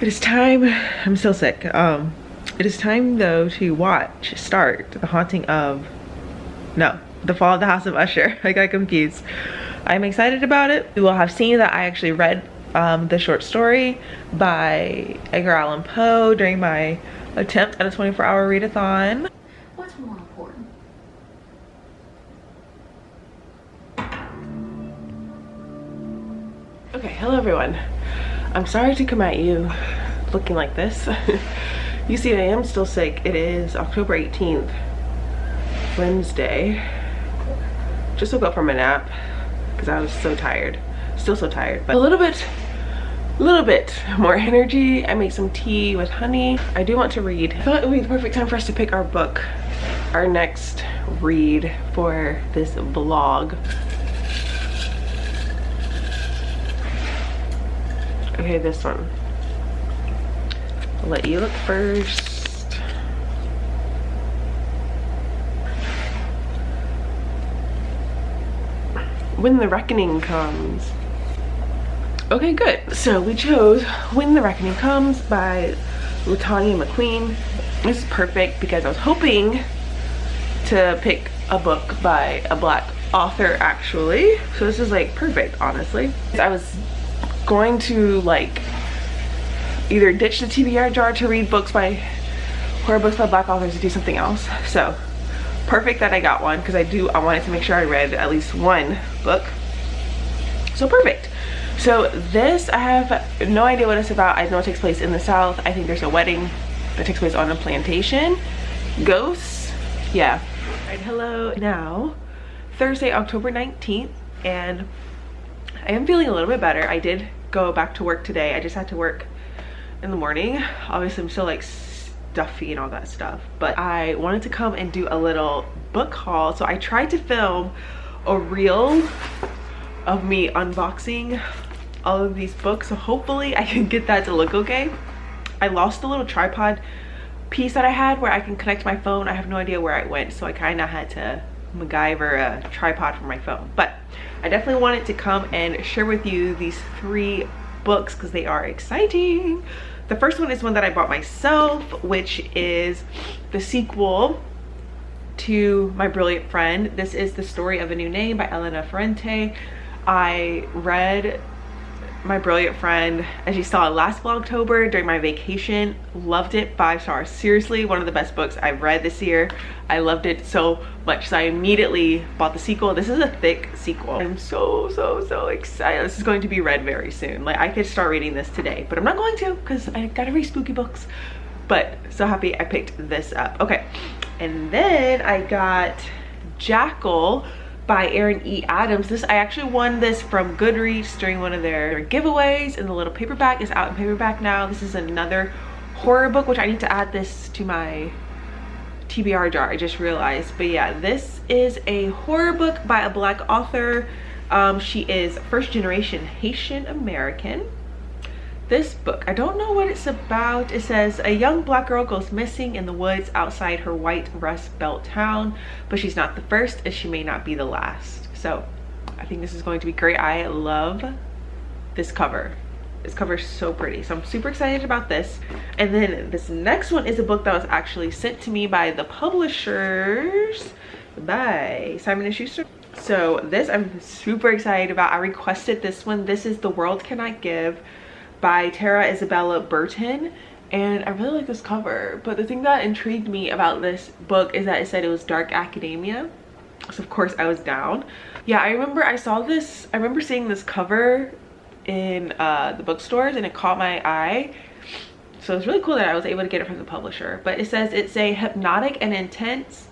It is time, I'm still sick. It is time though to start The Haunting of, no, The Fall of the House of Usher. I got confused. I'm excited about it. You will have seen that I actually read the short story by Edgar Allan Poe during my attempt at a 24-hour readathon. What's more important? Okay, hello everyone. I'm sorry to come at you looking like this. You see, I am still sick. It is October 18th, Wednesday. Just woke up from a nap because I was so tired. Still so tired, but a little bit more energy. I made some tea with honey. I do want to read. I thought it would be the perfect time for us to pick our book, our next read for this vlog. Okay, this one. I'll let you look first. When the Reckoning Comes. Okay, good. So we chose When the Reckoning Comes by Latanya McQueen. This is perfect because I was hoping to pick a book by a Black author actually. So this is like perfect, honestly. I was going to like either ditch the TBR jar to read horror books by Black authors to do something else. So perfect that I got one because I wanted to make sure I read at least one book. So perfect. So this, I have no idea what it's about. I know it takes place in the South. I think there's a wedding that takes place on a plantation. Ghosts, yeah. All right, hello. Now, Thursday, October 19th, and I am feeling a little bit better. I did go back to work today. I just had to work in the morning. Obviously, I'm still like stuffy and all that stuff, but I wanted to come and do a little book haul. So I tried to film a reel of me unboxing all of these books, so hopefully I can get that to look okay. I lost the little tripod piece that I had where I can connect my phone. I have no idea where it went, so I kind of had to MacGyver a tripod for my phone. But I definitely wanted to come and share with you these 3 books because they are exciting. The first one is one that I bought myself, which is the sequel to My Brilliant Friend. This is The Story of a New Name by Elena Ferrante. I read My Brilliant Friend, as you saw, last vlogtober during my vacation. Loved it, 5 stars. Seriously, one of the best books I've read this year. I loved it so much, so I immediately bought the sequel. This is a thick sequel. I'm so excited. This is going to be read very soon. Like, I could start reading this today, but I'm not going to because I gotta read spooky books. But so happy I picked this up. Okay, and then I got Jackal by Erin E. Adams. I actually won this from Goodreads during one of their giveaways, and the little paperback is out in paperback now. This is another horror book, which I need to add this to my TBR jar, I just realized. But yeah, this is a horror book by a Black author. She is first generation Haitian American. This book, I don't know what it's about. It says a young Black girl goes missing in the woods outside her white Rust Belt town, but she's not the first and she may not be the last. So I think this is going to be great. I love this cover. This cover is so pretty, so I'm super excited about this. And then this next one is a book that was actually sent to me by the publishers, by Simon & Schuster. So this I'm super excited about. I requested this one. This is The World Cannot Give by Tara Isabella Burton, and I really like this cover. But the thing that intrigued me about this book is that it said it was dark academia, so of course I was down. Yeah, I remember seeing this cover in the bookstores and it caught my eye, so it's really cool that I was able to get it from the publisher. But it says it's a hypnotic and intense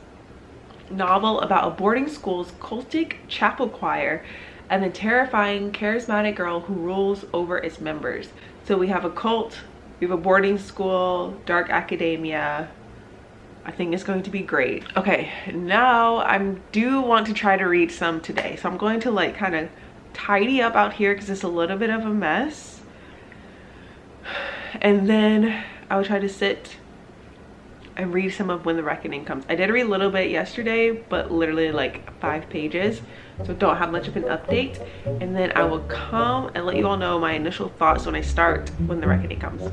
novel about a boarding school's cultic chapel choir and the terrifying charismatic girl who rules over its members. So we have a cult, we have a boarding school, dark academia. I think it's going to be great. Okay, now I do want to try to read some today, so I'm going to like kind of tidy up out here because it's a little bit of a mess, and then I will try to sit and read some of When the Reckoning Comes. I did read a little bit yesterday, but literally like 5 pages, so don't have much of an update. And then I will come and let you all know my initial thoughts when I start When the Reckoning Comes.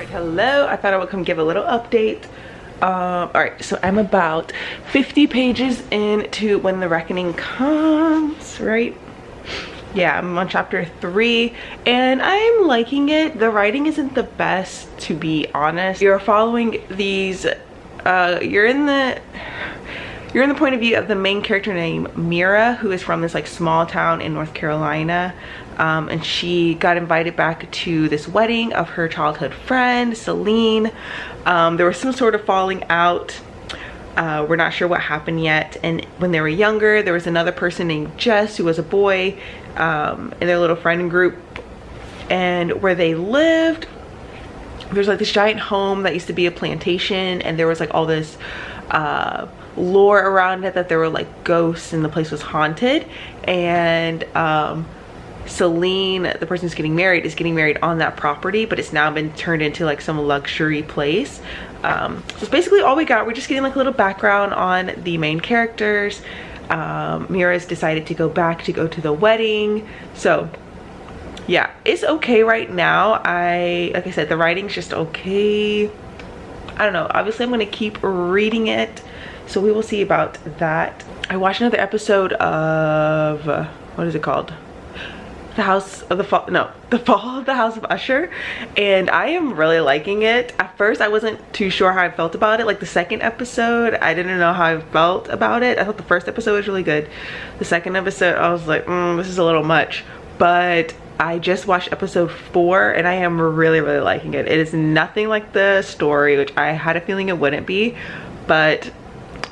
Hello, I thought I would come give a little update. All right, so I'm about 50 pages into When the Reckoning Comes, right? Yeah, I'm on chapter 3 and I'm liking it. The writing isn't the best, to be honest. You're following these, you're in the point of view of the main character named Mira, who is from this like small town in North Carolina. And she got invited back to this wedding of her childhood friend, Celine. There was some sort of falling out. We're not sure what happened yet. And when they were younger, there was another person named Jess, who was a boy, in their little friend group. And where they lived, there's like this giant home that used to be a plantation, and there was like all this lore around it that there were like ghosts and the place was haunted. And Celine, the person who's getting married, is getting married on that property, but it's now been turned into like some luxury place. So it's basically all we got. We're just getting like a little background on the main characters. Mira's decided to go back to go to the wedding. So yeah, it's okay right now. Like I said, the writing's just okay. I don't know, obviously I'm gonna keep reading it, so we will see about that. I watched another episode of what is it called? The Fall of the House of Usher, and I am really liking it. At first I wasn't too sure how I felt about it. Like the second episode, I didn't know how I felt about it. I thought the first episode was really good. The second episode I was like, this is a little much. But I just watched episode 4 and I am really liking it. It is nothing like the story, which I had a feeling it wouldn't be, but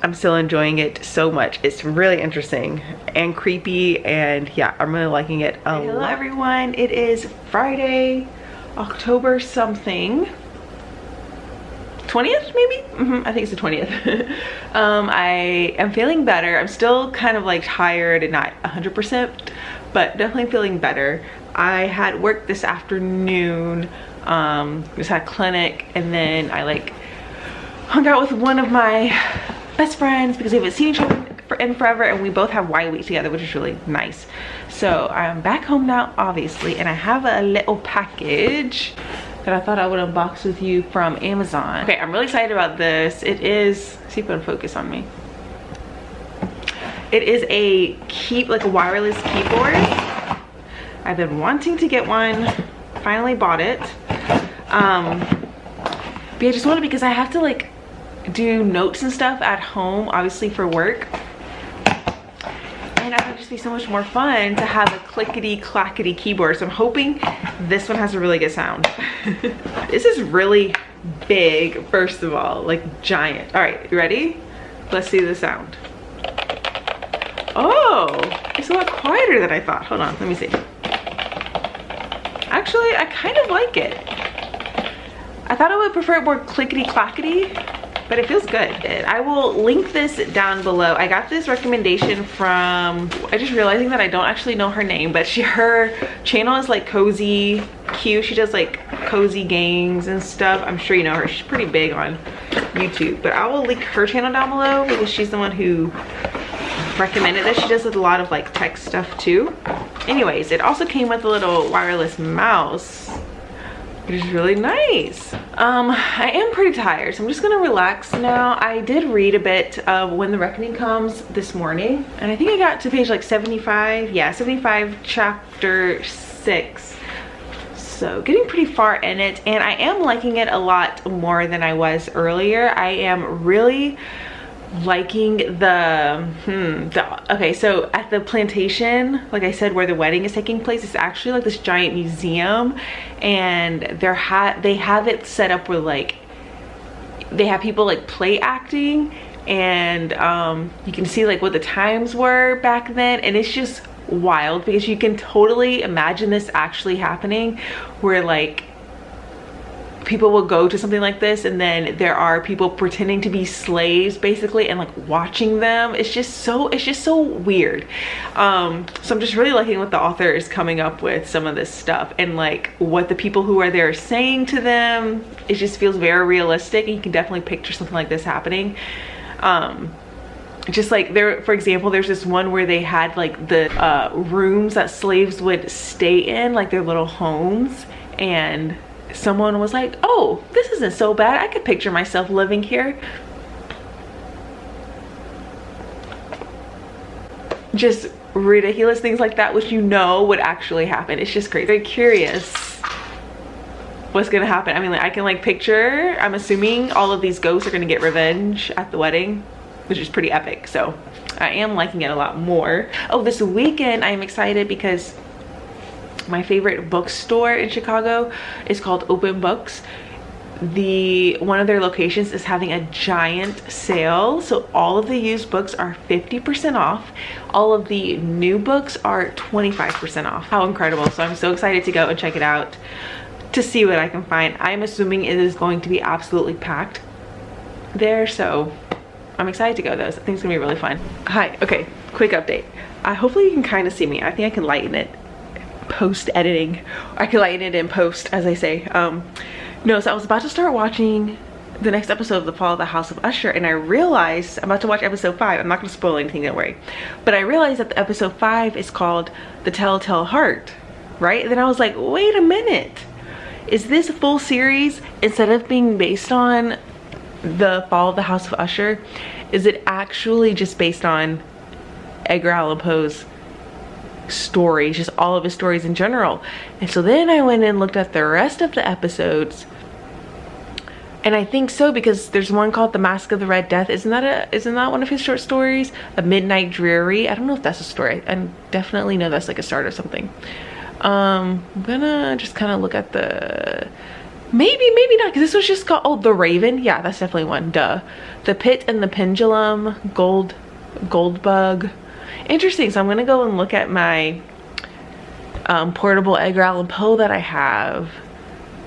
I'm still enjoying it so much. It's really interesting and creepy, and yeah, I'm really liking it a lot. Hello everyone, it is Friday, October something, 20th maybe? I think it's the 20th. I am feeling better. I'm still kind of like tired and not 100%, but definitely feeling better. I had work this afternoon, just had clinic, and then I like hung out with one of my best friends because we haven't seen each other in forever, and we both have Y week together, which is really nice. So I'm back home now, obviously, and I have a little package that I thought I would unbox with you from Amazon. Okay, I'm really excited about this. It is, see if it'll focus on me. It is a wireless keyboard. I've been wanting to get one, finally bought it. But I just wanted, because I have to like do notes and stuff at home, obviously for work, and I think it'd just be so much more fun to have a clickety clackety keyboard. So I'm hoping this one has a really good sound. This is really big, first of all, like giant. All right, you ready? Let's see the sound. Oh, it's a lot quieter than I thought. Hold on, let me see. Actually, I kind of like it. I thought I would prefer it more clickety clackety, but it feels good. I will link this down below. I got this recommendation from, I just realizing that I don't actually know her name, but her channel is like Cozy Q. She does like cozy games and stuff. I'm sure you know her. She's pretty big on YouTube, but I will link her channel down below because she's the one who recommended this. She does a lot of like tech stuff too. Anyways, it also came with a little wireless mouse, which is really nice. I am pretty tired, so I'm just gonna relax now. I did read a bit of When the Reckoning Comes this morning, and I think I got to page like 75. Yeah, 75, chapter 6. So getting pretty far in it, and I am liking it a lot more than I was earlier. I am really liking okay, so at the plantation, like I said, where the wedding is taking place, it's actually like this giant museum, and they have it set up where like they have people like play acting, and you can see like what the times were back then, and it's just wild because you can totally imagine this actually happening, where like people will go to something like this and then there are people pretending to be slaves basically and like watching them. It's just so weird. So I'm just really liking what the author is coming up with, some of this stuff, and like what the people who are there are saying to them. It just feels very realistic, and you can definitely picture something like this happening. Just like there, for example, there's this one where they had like the rooms that slaves would stay in, like their little homes, and someone was like, oh, this isn't so bad, I could picture myself living here. Just ridiculous things like that, which you know would actually happen. It's just crazy. Very curious what's gonna happen. I mean, like, I can like picture, I'm assuming all of these ghosts are gonna get revenge at the wedding, which is pretty epic. So I am liking it a lot more. Oh, this weekend I'm excited because my favorite bookstore in Chicago is called Open Books. One of their locations is having a giant sale, so all of the used books are 50% off. All of the new books are 25% off. How incredible. So I'm so excited to go and check it out to see what I can find. I'm assuming it is going to be absolutely packed there, so I'm excited to go though. So I think it's gonna be really fun. Hi, okay, quick update. Hopefully you can kind of see me. I think I can lighten it post editing. I can lighten it in post, as I say. No, so I was about to start watching the next episode of The Fall of the House of Usher, and I realized I'm about to watch episode 5. I'm not gonna spoil anything, don't worry. But I realized that the episode 5 is called The Telltale Heart, right? And then I was like, wait a minute. Is this a full series instead of being based on The Fall of the House of Usher? Is it actually just based on Edgar Allan Poe's stories, just all of his stories in general? And so then I went and looked at the rest of the episodes, and I think so, because there's one called The Mask of the Red Death. Isn't that one of his short stories? A Midnight Dreary. I don't know if that's a story. I definitely know that's like a start or something. I'm gonna just kind of look at the maybe not, because this was just called, oh, The Raven. Yeah, that's definitely one. Duh. The Pit and the Pendulum. Goldbug. Interesting. So I'm gonna go and look at my portable Edgar Allan Poe that I have.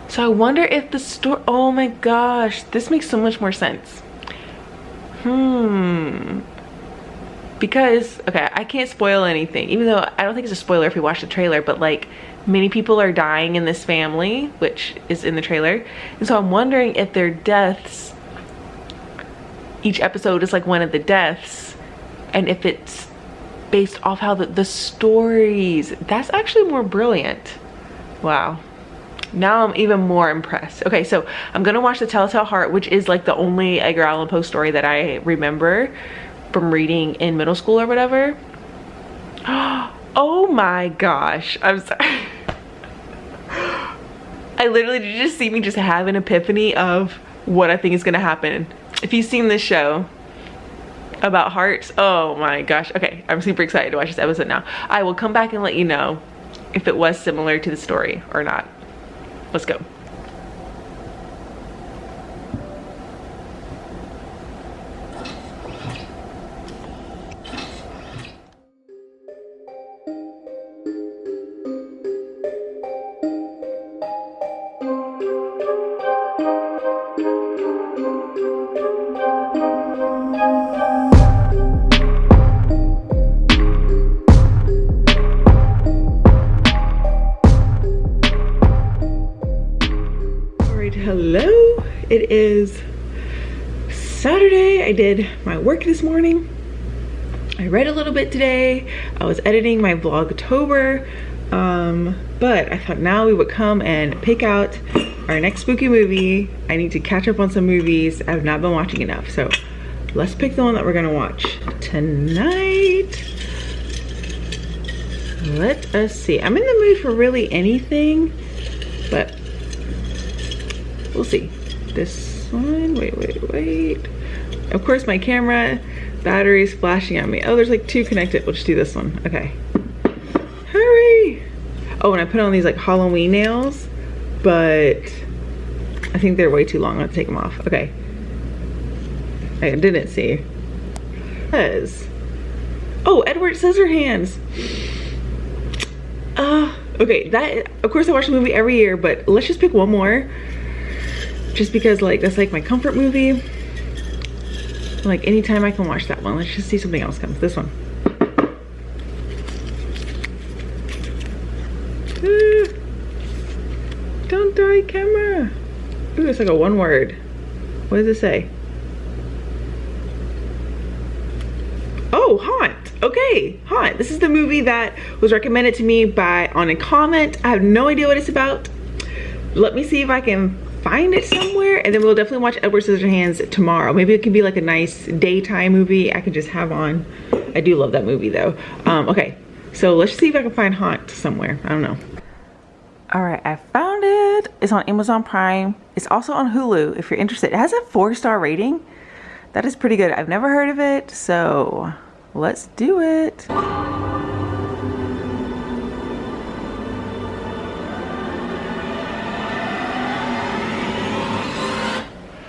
So I wonder if the story, oh my gosh, this makes so much more sense. Because, okay, I can't spoil anything, even though I don't think it's a spoiler if you watch the trailer, but like many people are dying in this family, which is in the trailer. And so I'm wondering if their deaths, each episode is like one of the deaths, and if it's based off how the stories, that's actually more brilliant. Wow. Now I'm even more impressed. Okay, so I'm gonna watch The Telltale Heart, which is like the only Edgar Allan Poe story that I remember from reading in middle school or whatever. Oh my gosh, I'm sorry. I literally, did you just see me just have an epiphany of what I think is gonna happen? If you've seen this show about hearts, oh my gosh. Okay, I'm super excited to watch this episode now. I will come back and let you know if it was similar to the story or not. Let's go. Hello, it is Saturday. I did my work this morning. I read a little bit today. I was editing my vlogtober, but I thought now we would come and pick out our next spooky movie. I need to catch up on some movies. I've not been watching enough, so let's pick the one that we're gonna watch tonight. Let us see. I'm in the mood for really anything. we'll see. This one, wait. Of course my camera battery is flashing at me. Oh, there's like 2 connected. We'll just do this one. Okay. Hurry. Oh, and I put on these like Halloween nails, but I think they're way too long. I'm gonna take them off. Okay. I didn't see. Oh, Edward Scissorhands. Okay, that, of course I watch the movie every year, but let's just pick one more. Just because like, that's like my comfort movie. Like anytime I can watch that one. Let's just see something else comes. This one. Don't die, camera. Ooh, it's like a 1 word. What does it say? Oh, Haunt. Okay, Haunt. This is the movie that was recommended to me on a comment. I have no idea what it's about. Let me see if I can find it somewhere, and then we'll definitely watch Edward Scissorhands tomorrow. Maybe it can be like a nice daytime movie I can just have on. I do love that movie though. Okay, so let's see if I can find Haunt somewhere. I don't know. All right, I found it. It's on Amazon Prime. It's also on Hulu if you're interested. It has a 4-star rating. That is pretty good. I've never heard of it, so let's do it.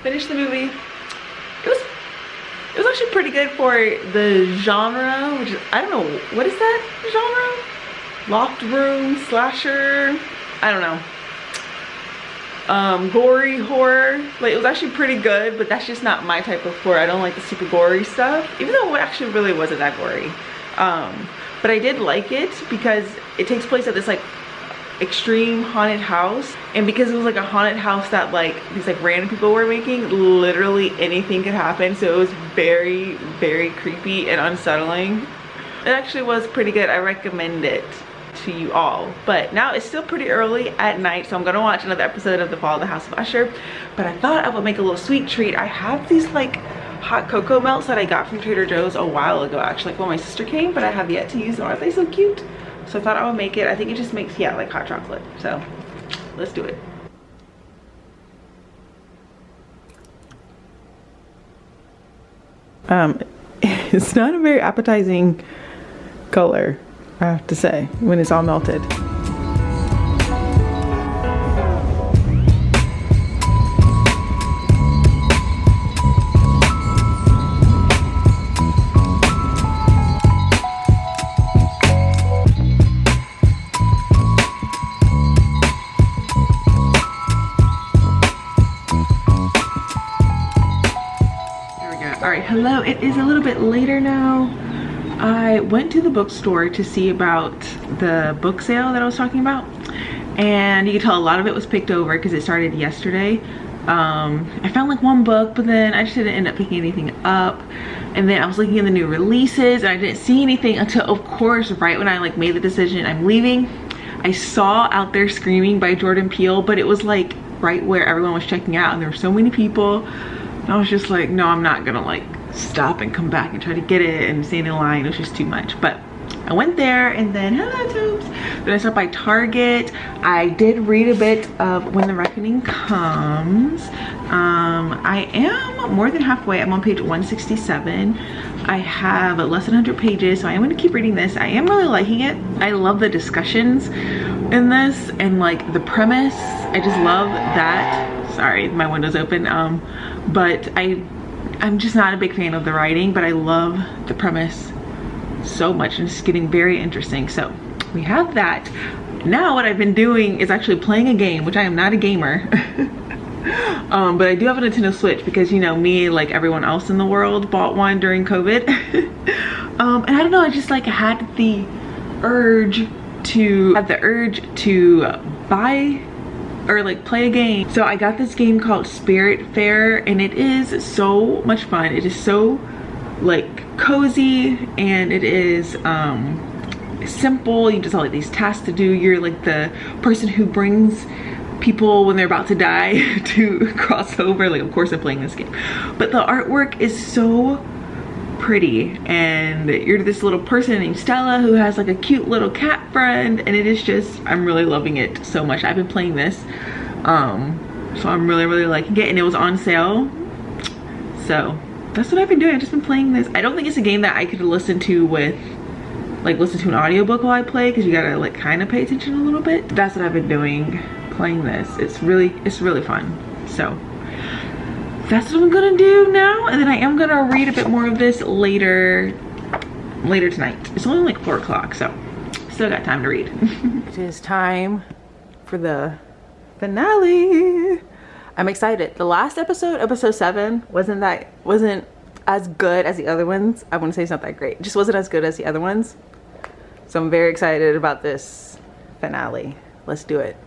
Finished the movie. It was actually pretty good for the genre, which is, I don't know, what is that genre? Locked room, slasher, I don't know. Gory horror. Like, it was actually pretty good, but that's just not my type of horror. I don't like the super gory stuff, even though it actually really wasn't that gory. But I did like it because it takes place at this like extreme haunted house, and because it was like a haunted house that like these like random people were making, literally anything could happen. So it was very, very creepy and unsettling. It actually was pretty good. I recommend it to you all, but now it's still pretty early at night, so I'm gonna watch another episode of The Fall of the House of Usher. But I thought I would make a little sweet treat. I have these like hot cocoa melts that I got from Trader Joe's a while ago, actually, like when my sister came, but I have yet to use them. Aren't they so cute? So I thought I would make it. I think it just makes, yeah, like hot chocolate. So let's do it. It's not a very appetizing color, I have to say, when it's all melted. Hello, it is a little bit later now. I went to the bookstore to see about the book sale that I was talking about, and you can tell a lot of it was picked over because it started yesterday. I found like 1 book, but then I just didn't end up picking anything up. And then I was looking at the new releases and I didn't see anything until, of course, right when I like made the decision I'm leaving, I saw Out There Screaming by Jordan Peele, but it was like right where everyone was checking out and there were so many people. And I was just like, no, I'm not gonna like stop and come back and try to get it and stand in line. It was just too much. But I went there, and then hello tubes. Then I stopped by Target. I did read a bit of When the Reckoning Comes. I am more than halfway. I'm on page 167. I have less than 100 pages, so I am going to keep reading this. I am really liking it. I love the discussions in this and like the premise. I just love that. Sorry, my window's open. But I'm just not a big fan of the writing, but I love the premise so much, and it's getting very interesting. So we have that. Now what I've been doing is actually playing a game, which I am not a gamer. But I do have a Nintendo Switch because, you know, me, like everyone else in the world, bought one during COVID. And I don't know, I just like had the urge to buy or like play a game. So I got this game called Spiritfarer, and it is so much fun. It is so like cozy, and it is simple. You just have like these tasks to do. You're like the person who brings people when they're about to die to cross over. Like, of course I'm playing this game, but the artwork is so pretty, and you're this little person named Stella who has like a cute little cat friend, and it is just, I'm really loving it so much. I've been playing this So I'm really liking it, and it was on sale. So that's what I've been doing. I've just been playing this. I don't think it's a game that I could listen to with, like, listen to an audiobook while I play, because you gotta like kind of pay attention a little bit. That's what I've been doing, playing this. It's really fun. So that's what I'm gonna do now, and then I am gonna read a bit more of this later tonight. It's only like 4 o'clock, so still got time to read. It is time for the finale. I'm excited. The last episode 7, wasn't as good as the other ones. I wouldn't say it's not that great. It just wasn't as good as the other ones. So I'm very excited about this finale. Let's do it.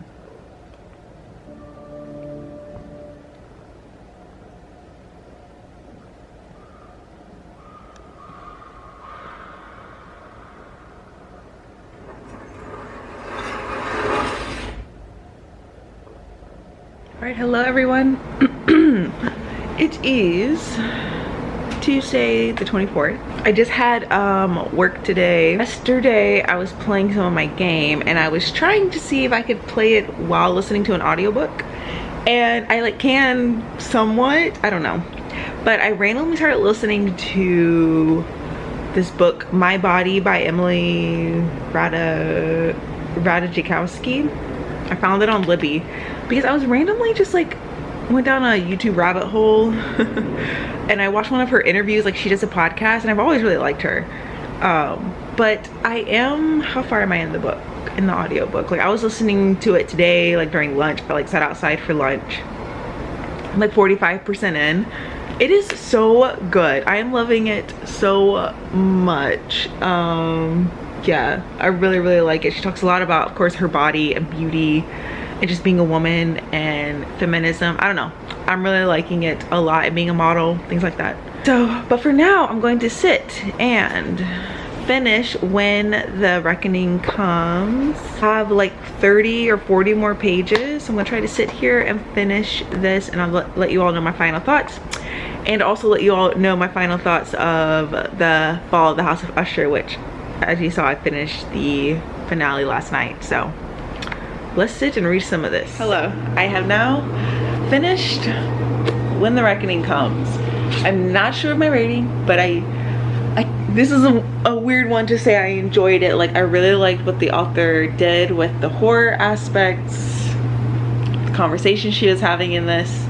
Alright, hello everyone. It is Tuesday the 24th. I just had work today. Yesterday I was playing some of my game, and I was trying to see if I could play it while listening to an audiobook, and I like can somewhat, I don't know, but I randomly started listening to this book, My Body by Emily Ratajkowski. I found it on Libby because I was randomly just like went down a YouTube rabbit hole and I watched one of her interviews. Like, she does a podcast, and I've always really liked her, but I am, how far am I in the book, in the audiobook? Like, I was listening to it today, like during lunch. I like sat outside for lunch. I'm like 45% in. It is so good. I am loving it so much. Yeah, I really like it. She talks a lot about, of course, her body and beauty and just being a woman and feminism. I don't know, I'm really liking it a lot, and being a model, things like that. So, but for now, I'm going to sit and finish When the Reckoning Comes. I have like 30 or 40 more pages, so I'm gonna try to sit here and finish this, and I'll let you all know my final thoughts, and also let you all know my final thoughts of the Fall of the House of Usher, which, as you saw, I finished the finale last night. So let's sit and read some of this. Hello, I have now finished When the Reckoning Comes. I'm not sure of my rating, but this is a weird one to say I enjoyed it. Like, I really liked what the author did with the horror aspects, the conversation she was having in this.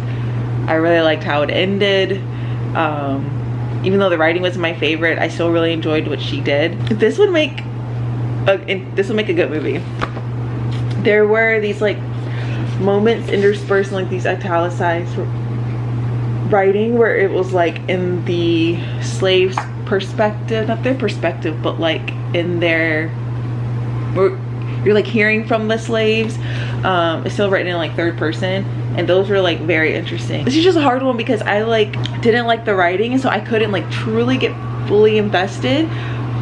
I really liked how it ended. Even though the writing wasn't my favorite, I still really enjoyed what she did. This would make a good movie. There were these like moments interspersed in like these italicized writing where it was like in the slaves' perspective, not their perspective, but like in their, you're like hearing from the slaves. It's still written in like third person, and those were like very interesting. This is just a hard one because I like didn't like the writing, so I couldn't like truly get fully invested,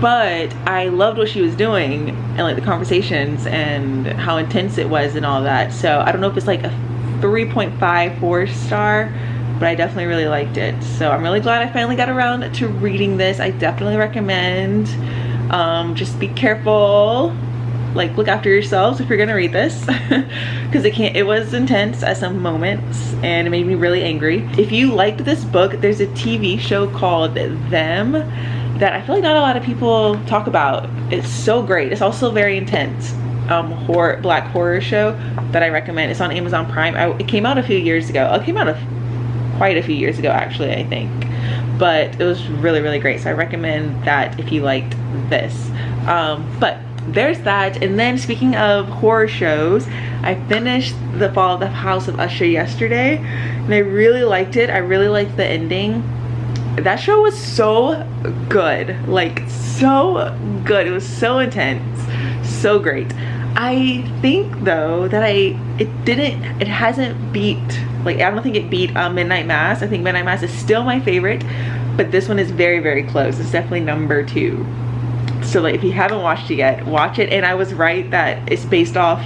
but I loved what she was doing and like the conversations and how intense it was and all that. So I don't know if it's like a 3.54 star, but I definitely really liked it. So I'm really glad I finally got around to reading this. I definitely recommend. Just be careful, like look after yourselves if you're gonna read this, because it was intense at some moments, and it made me really angry. If you liked this book, there's a TV show called Them that I feel like not a lot of people talk about. It's so great. It's also very intense. Black horror show that I recommend. It's on Amazon Prime. It came out a few years ago. It came out quite a few years ago, actually, I think, but it was really great. So I recommend that if you liked this. But there's that. And then, speaking of horror shows, I finished The Fall of the House of Usher yesterday, and I really liked it. I really liked the ending. That show was so good, like so good. It was so intense, so great. I think though that it hasn't beat, like I don't think it beat Midnight Mass. I think Midnight Mass is still my favorite, but this one is very close. It's definitely number 2. So like, if you haven't watched it yet, watch it. And I was right that it's based off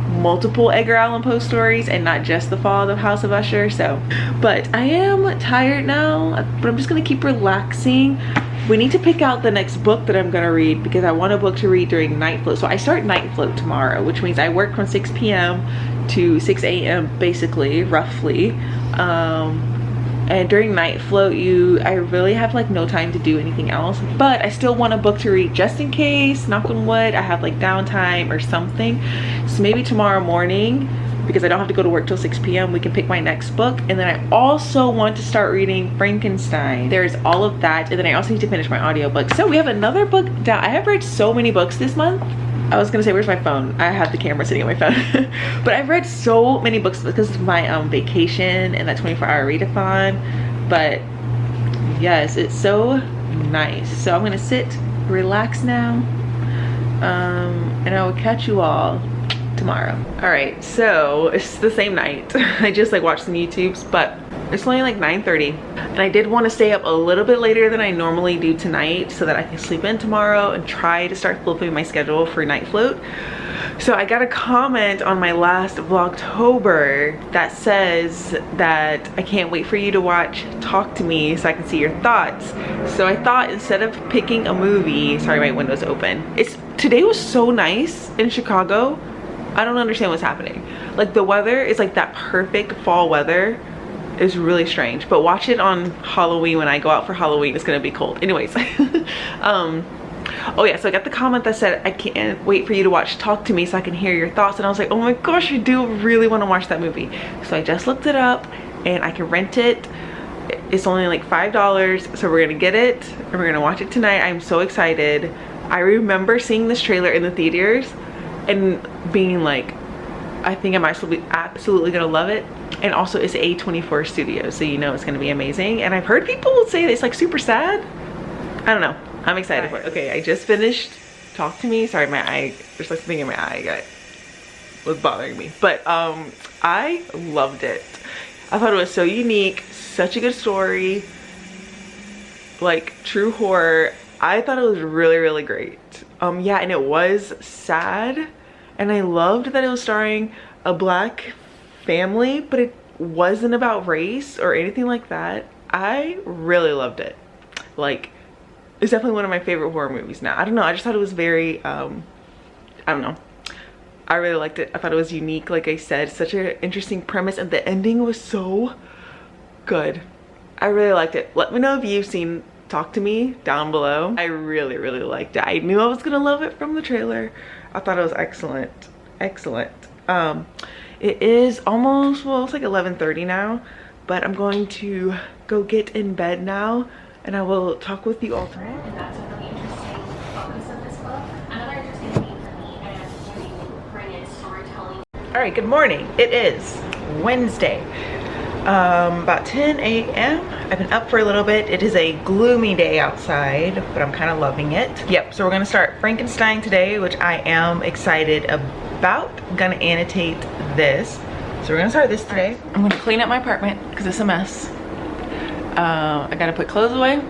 multiple Edgar Allan Poe stories and not just The Fall of the House of Usher. So, but I am tired now, but I'm just gonna keep relaxing. We need to pick out the next book that I'm gonna read, because I want a book to read during night float. So I start night float tomorrow, which means I work from 6 p.m. to 6 a.m. basically, roughly. And during night float, I really have like no time to do anything else, but I still want a book to read just in case, knock on wood, I have like downtime or something. So maybe tomorrow morning, because I don't have to go to work till 6 p.m. we can pick my next book. And then I also want to start reading Frankenstein. There's all of that, and then I also need to finish my audiobook. So we have another book down. I have read so many books this month. I was gonna say, where's my phone? I have the camera sitting on my phone. But I've read so many books because of my vacation and that 24-hour readathon. But yes, it's so nice. So I'm gonna sit, relax now, and I will catch you all tomorrow. All right, so it's the same night. I just like watched some YouTubes, but it's only like 9:30, and I did want to stay up a little bit later than I normally do tonight so that I can sleep in tomorrow and try to start flipping my schedule for night float. So I got a comment on my last vlogtober that says that I can't wait for you to watch Talk to Me so I can see your thoughts. So I thought instead of picking a movie, sorry my window's open, today was so nice in Chicago. I don't understand what's happening. Like the weather is like that perfect fall weather. Is really strange, but watch it on Halloween. When I go out for Halloween, it's gonna be cold. Anyways, oh yeah, so I got the comment that said I can't wait for you to watch Talk to Me so I can hear your thoughts, and I was like, oh my gosh, I do really want to watch that movie. So I just looked it up and I can rent it. It's only like $5, so we're gonna get it and we're gonna watch it tonight. I'm so excited. I remember seeing this trailer in the theaters and being like, I think I'm absolutely gonna love it. And also it's A24 Studios, so you know it's gonna be amazing. And I've heard people say that it's like super sad. I don't know, I'm excited for it. Okay, I just finished Talk to Me. Sorry, my eye, there's like something in my eye that was bothering me. But I loved it. I thought it was so unique, such a good story, like true horror. I thought it was really, really great. Yeah, and it was sad. And I loved that it was starring a Black family, but it wasn't about race or anything like that. I really loved it. Like, it's definitely one of my favorite horror movies now. I don't know, I just thought it was very, I don't know. I really liked it. I thought it was unique, like I said, such an interesting premise, and the ending was so good. I really liked it. Let me know if you've seen Talk to Me down below. I really, really liked it. I knew I was gonna love it from the trailer. I thought it was excellent, excellent. It is almost, well, it's like 11:30 now, but I'm going to go get in bed now, and I will talk with you all tomorrow. And that's a really interesting focus of this book. Another interesting theme for me as you bring in storytelling. All right, good morning. It is Wednesday, about 10 a.m. I've been up for a little bit. It is a gloomy day outside, but I'm kind of loving it. Yep, so we're gonna start Frankenstein today, which I am excited about. I'm gonna annotate this. So we're gonna start this today. I'm gonna clean up my apartment because it's a mess. I gotta put clothes away.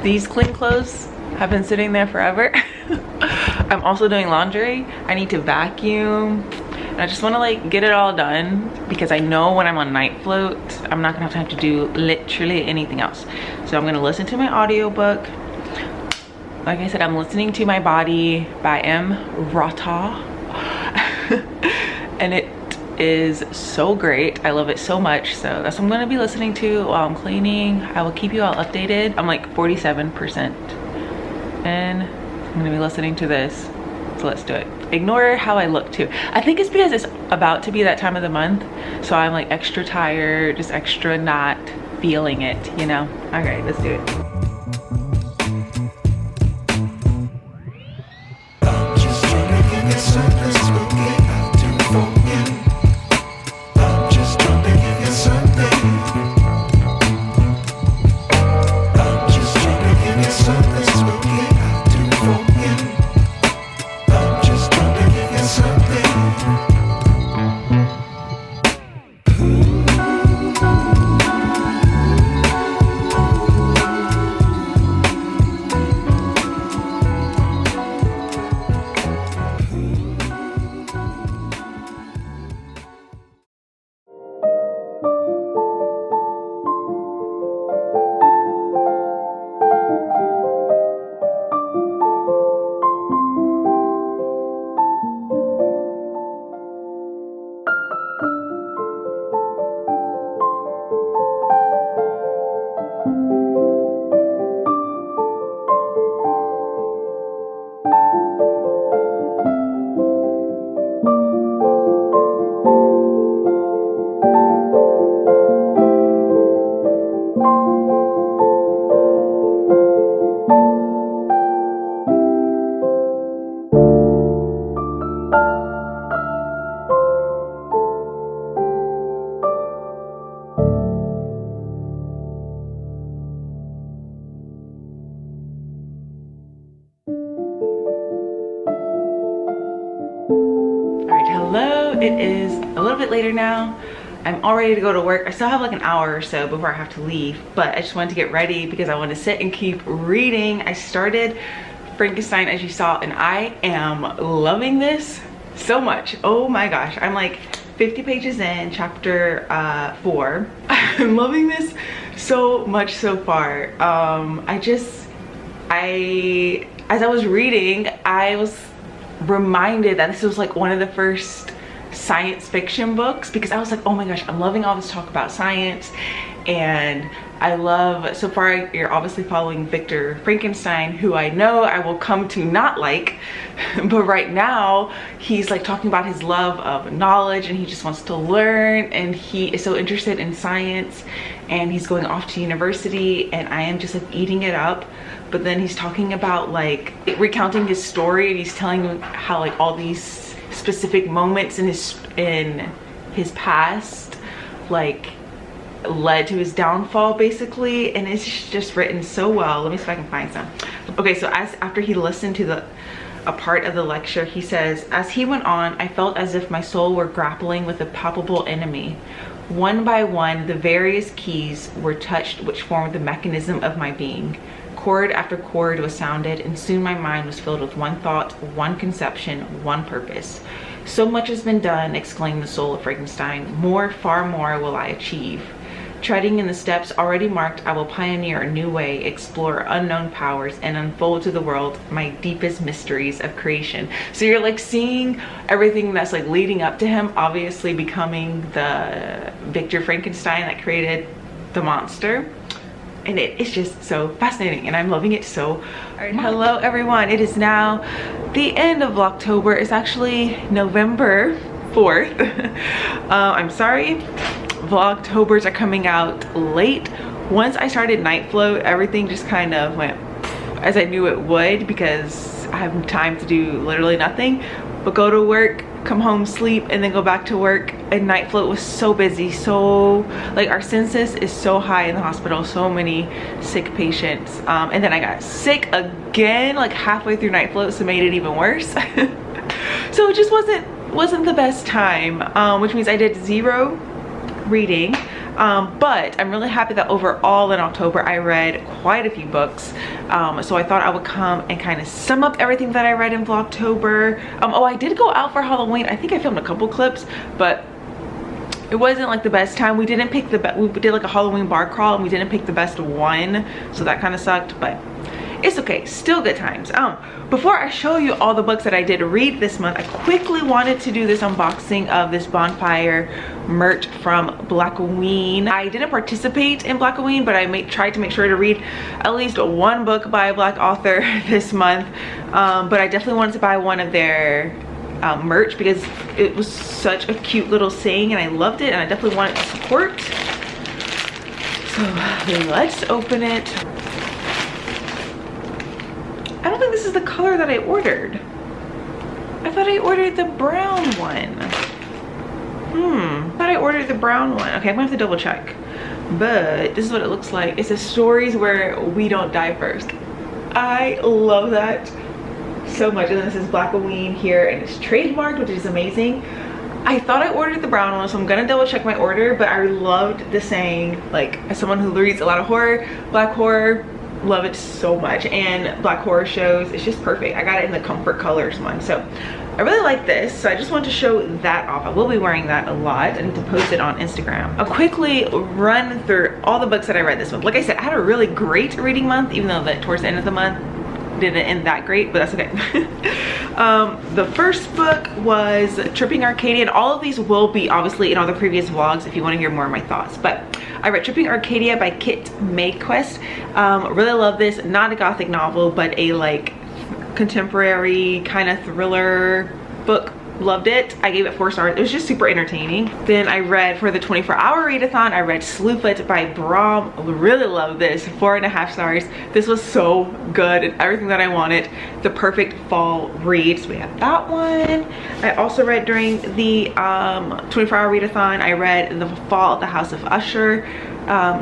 These clean clothes have been sitting there forever. I'm also doing laundry. I need to vacuum. And I just want to like get it all done because I know when I'm on night float, I'm not gonna have time to do literally anything else. So I'm gonna listen to my audiobook. Like I said, I'm listening to My Body by M. Rata. And it is so great. I love it so much. So that's what I'm gonna be listening to while I'm cleaning. I will keep you all updated. I'm like 47%. And I'm gonna be listening to this. So let's do it. Ignore how I look too. I think it's because it's about to be that time of the month. So I'm like extra tired, just extra not feeling it, you know? Okay, let's do it. Hello, it is a little bit later now. I'm all ready to go to work. I still have like an hour or so before I have to leave, but I just wanted to get ready because I want to sit and keep reading. I started Frankenstein, as you saw, and I am loving this so much. Oh my gosh, I'm like 50 pages in, chapter 4. I'm loving this so much so far. As I was reading, I was reminded that this was like one of the first science fiction books, because I was like, oh my gosh, I'm loving all this talk about science. And I love, so far you're obviously following Victor Frankenstein, who I know I will come to not like, but right now he's like talking about his love of knowledge, and he just wants to learn, and he is so interested in science, and he's going off to university, and I am just like eating it up. But then he's talking about like recounting his story, and he's telling how like all these specific moments in his past like led to his downfall basically, and it's just written so well. Let me see if I can find some. Okay, so after he listened to a part of the lecture, he says, as he went on, I felt as if my soul were grappling with a palpable enemy. One by one, the various keys were touched which formed the mechanism of my being. Chord after chord was sounded, and soon my mind was filled with one thought, one conception, one purpose. So much has been done, exclaimed the soul of Frankenstein. More, far more will I achieve. Treading in the steps already marked, I will pioneer a new way, explore unknown powers, and unfold to the world my deepest mysteries of creation. So you're like seeing everything that's like leading up to him obviously becoming the Victor Frankenstein that created the monster. And it is just so fascinating, and I'm loving it so much. Hello everyone, it is now the end of Vlogtober. It's actually November 4th. I'm sorry, Vlogtobers are coming out late. Once I started Night Float, everything just kind of went as I knew it would, because I have time to do literally nothing but go to work, come home, sleep, and then go back to work. And Night Float was so busy, so like our census is so high in the hospital, so many sick patients, and then I got sick again like halfway through Night Float, so it made it even worse. So it just wasn't the best time, which means I did 0 reading. But I'm really happy that overall in October I read quite a few books. So I thought I would come and kind of sum up everything that I read in Vlogtober. Oh, I did go out for Halloween. I think I filmed a couple clips, but it wasn't like the best time. We didn't pick we did like a Halloween bar crawl, and we didn't pick the best one, so that kind of sucked, but it's okay, still good times. Before I show you all the books that I did read this month, I quickly wanted to do this unboxing of this Bonfire merch from Blackoween. I didn't participate in Blackoween, but I tried to make sure to read at least one book by a Black author this month. But I definitely wanted to buy one of their merch because it was such a cute little saying, and I loved it, and I definitely wanted to support. So let's open it. I don't think this is the color that I ordered. I thought I ordered the brown one. I thought I ordered the brown one. Okay, I'm gonna have to double check. But this is what it looks like. It says stories where we don't die first. I love that so much. And then this is Blackoween here, and it's trademarked, which is amazing. I thought I ordered the brown one, so I'm gonna double check my order, but I loved the saying. Like, as someone who reads a lot of horror, Black horror, love it so much, and Black horror shows, it's just perfect. I got it in the comfort colors one, so I really like this, so I just want to show that off. I will be wearing that a lot. I need to post it on Instagram. I'll quickly run through all the books that I read this month. Like I said, I had a really great reading month, even though towards the end of the month didn't end that great, but that's okay. The first book was Tripping Arcadia, and all of these will be obviously in all the previous vlogs if you want to hear more of my thoughts. But I read Tripping Arcadia by Kit Mayquest. Really love this. Not a gothic novel, but a like contemporary kind of thriller book. loved it. I gave it 4 stars. It was just super entertaining. Then I read for the 24-hour readathon, I read Slewfoot by Brahm. Really love this. 4.5 stars. This was so good and everything that I wanted. The perfect fall read. So we have that one. I also read during the 24-hour readathon, I read The Fall of the House of Usher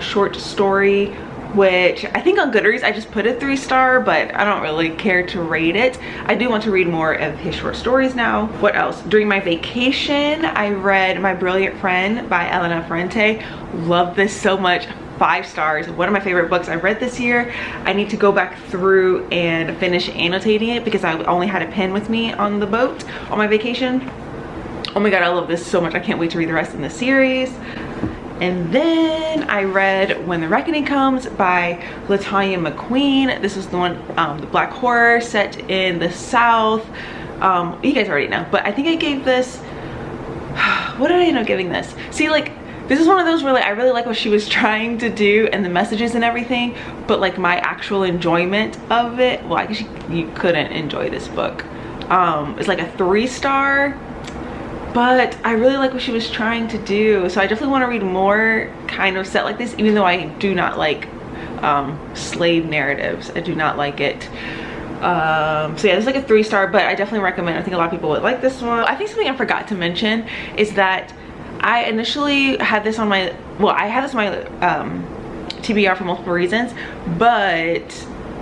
short story, which I think on Goodreads I just put a 3-star, but I don't really care to rate it. I do want to read more of his short stories now. What else? During my vacation, I read My Brilliant Friend by Elena Ferrante. Love this so much. 5 stars. One of my favorite books I've read this year. I need to go back through and finish annotating it because I only had a pen with me on the boat on my vacation. Oh my god, I love this so much. I can't wait to read the rest in the series. And then I read When the Reckoning Comes by LaTanya McQueen. This was the one, the black horror set in the South. You guys already know, but I think I gave this, what did I end up giving this? See, like, this is one of those where like, I really like what she was trying to do and the messages and everything, but like my actual enjoyment of it, well, I guess you couldn't enjoy this book. It's like a 3-star. But I really like what she was trying to do, so I definitely want to read more kind of set like this, even though I do not like slave narratives. I do not like it. So yeah, this is like a 3-star, but I definitely recommend. I think a lot of people would like this one. I think something I forgot to mention is that I initially had this on my, well, I had this on my TBR for multiple reasons, but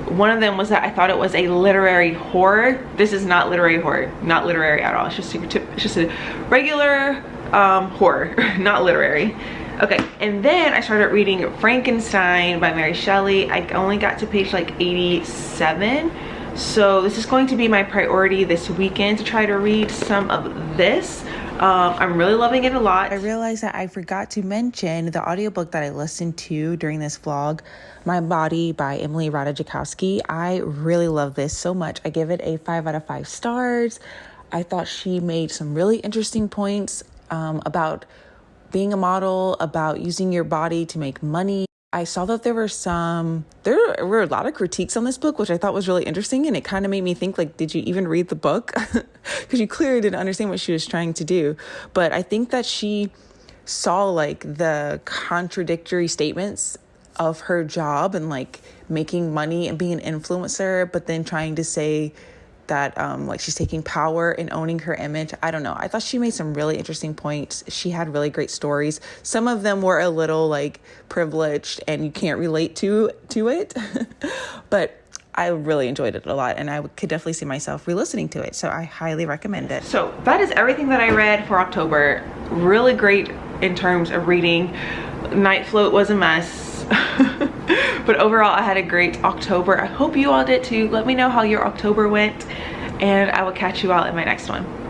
one of them was that I thought it was a literary horror. This is not literary horror, not literary at all. It's just it's just a regular horror, not literary. Okay, and then I started reading Frankenstein by Mary Shelley. I only got to page like 87. So this is going to be my priority this weekend to try to read some of this. I'm really loving it a lot. I realized that I forgot to mention the audiobook that I listened to during this vlog, My Body by Emily Ratajkowski. I really love this so much. I give it a 5 out of 5 stars. I thought she made some really interesting points about being a model, about using your body to make money. I saw that there were a lot of critiques on this book, which I thought was really interesting. And it kind of made me think, like, did you even read the book? Because you clearly didn't understand what she was trying to do. But I think that she saw like the contradictory statements of her job and like making money and being an influencer, but then trying to say that like she's taking power and owning her image. I don't know. I thought she made some really interesting points. She had really great stories. Some of them were a little like privileged and you can't relate to it. But I really enjoyed it a lot and I could definitely see myself re-listening to it. So I highly recommend it. So that is everything that I read for October. Really great in terms of reading. Night Float was a mess. But overall, I had a great October. I hope you all did too. Let me know how your October went, and I will catch you all in my next one.